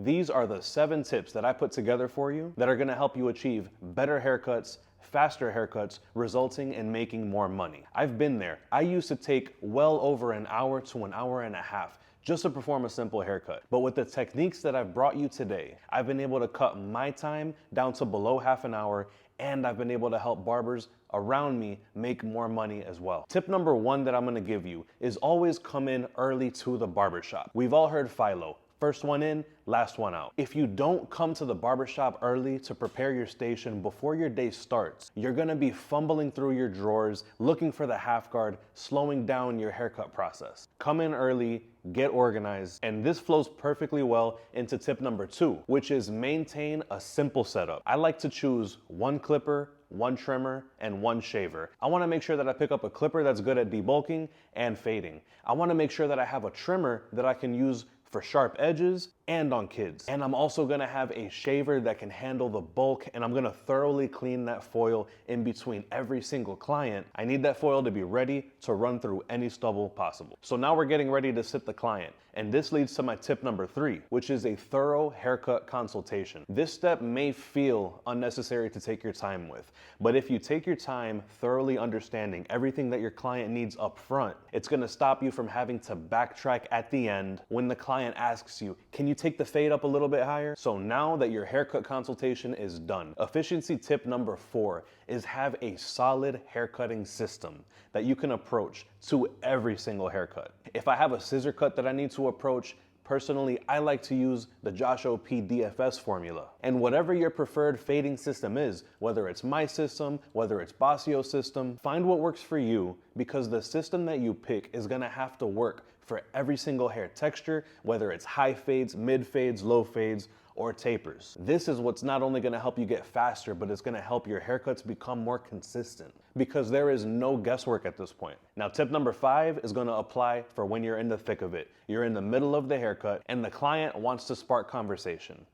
These are the 7 tips that I put together for you that are gonna help you achieve better haircuts, faster haircuts, resulting in making more money. I've been there. I used to take well over an hour to an hour and a half just to perform a simple haircut. But with the techniques that I've brought you today, I've been able to cut my time down to below half an hour, and I've been able to help barbers around me make more money as well. Tip number 1 that I'm gonna give you is always come in early to the barbershop. We've all heard Philo. First one in, last one out. If you don't come to the barbershop early to prepare your station before your day starts, you're gonna be fumbling through your drawers, looking for the half guard, slowing down your haircut process. Come in early, get organized, and this flows perfectly well into tip number 2, which is maintain a simple setup. I like to choose one clipper, one trimmer, and one shaver. I wanna make sure that I pick up a clipper that's good at debulking and fading. I wanna make sure that I have a trimmer that I can use for sharp edges and on kids. And I'm also gonna have a shaver that can handle the bulk, and I'm gonna thoroughly clean that foil in between every single client. I need that foil to be ready to run through any stubble possible. So now we're getting ready to sit the client. And this leads to my tip number 3, which is a thorough haircut consultation. This step may feel unnecessary to take your time with, but if you take your time thoroughly understanding everything that your client needs up front, it's gonna stop you from having to backtrack at the end when the client asks you, can you take the fade up a little bit higher? So now that your haircut consultation is done, efficiency tip number 4 is have a solid haircutting system that you can approach to every single haircut. If I have a scissor cut that I need to approach, personally, I like to use the Josh O.P. DFS formula. And whatever your preferred fading system is, whether it's my system, whether it's Bassio's system, find what works for you, because the system that you pick is gonna have to work for every single hair texture, whether it's high fades, mid fades, low fades, or tapers. This is what's not only gonna help you get faster, but it's gonna help your haircuts become more consistent, because there is no guesswork at this point. Now, tip number 5 is gonna apply for when you're in the thick of it. You're in the middle of the haircut and the client wants to spark conversation.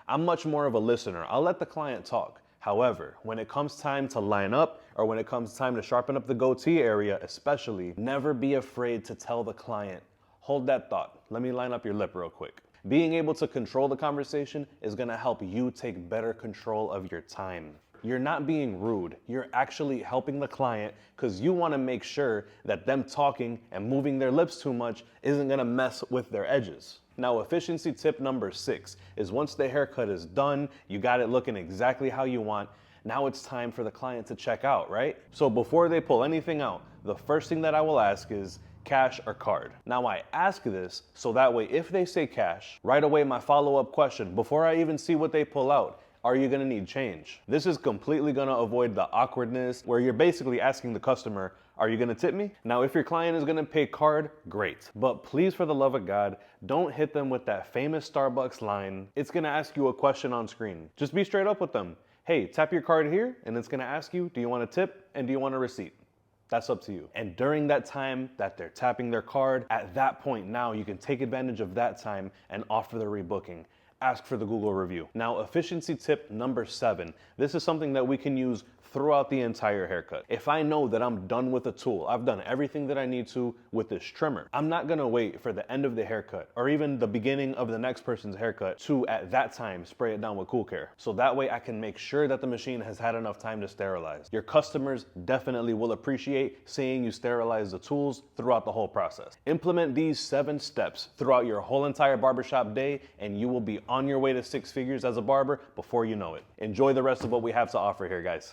I'm much more of a listener. I'll let the client talk. However, when it comes time to line up, or when it comes time to sharpen up the goatee area especially, never be afraid to tell the client, hold that thought, let me line up your lip real quick. Being able to control the conversation is gonna help you take better control of your time. You're not being rude, you're actually helping the client, because you wanna make sure that them talking and moving their lips too much isn't gonna mess with their edges. Now, efficiency tip number 6 is once the haircut is done, you got it looking exactly how you want, now it's time for the client to check out, right? So before they pull anything out, the first thing that I will ask is, cash or card? Now, I ask this so that way if they say cash, right away my follow-up question, before I even see what they pull out, are you gonna need change? This is completely gonna avoid the awkwardness where you're basically asking the customer, are you gonna tip me? Now, if your client is gonna pay card, great. But please, for the love of God, don't hit them with that famous Starbucks line. It's gonna ask you a question on screen. Just be straight up with them. Hey, tap your card here, and it's gonna ask you, do you want a tip and do you want a receipt? That's up to you. And during that time that they're tapping their card, at that point now you can take advantage of that time and offer the rebooking. Ask for the Google review. Now, efficiency tip number 7. This is something that we can use throughout the entire haircut. If I know that I'm done with a tool, I've done everything that I need to with this trimmer, I'm not gonna wait for the end of the haircut or even the beginning of the next person's haircut to, at that time, spray it down with Cool Care. So that way I can make sure that the machine has had enough time to sterilize. Your customers definitely will appreciate seeing you sterilize the tools throughout the whole process. Implement these 7 steps throughout your whole entire barbershop day, and you will be on your way to 6 figures as a barber before you know it. Enjoy the rest of what we have to offer here, guys.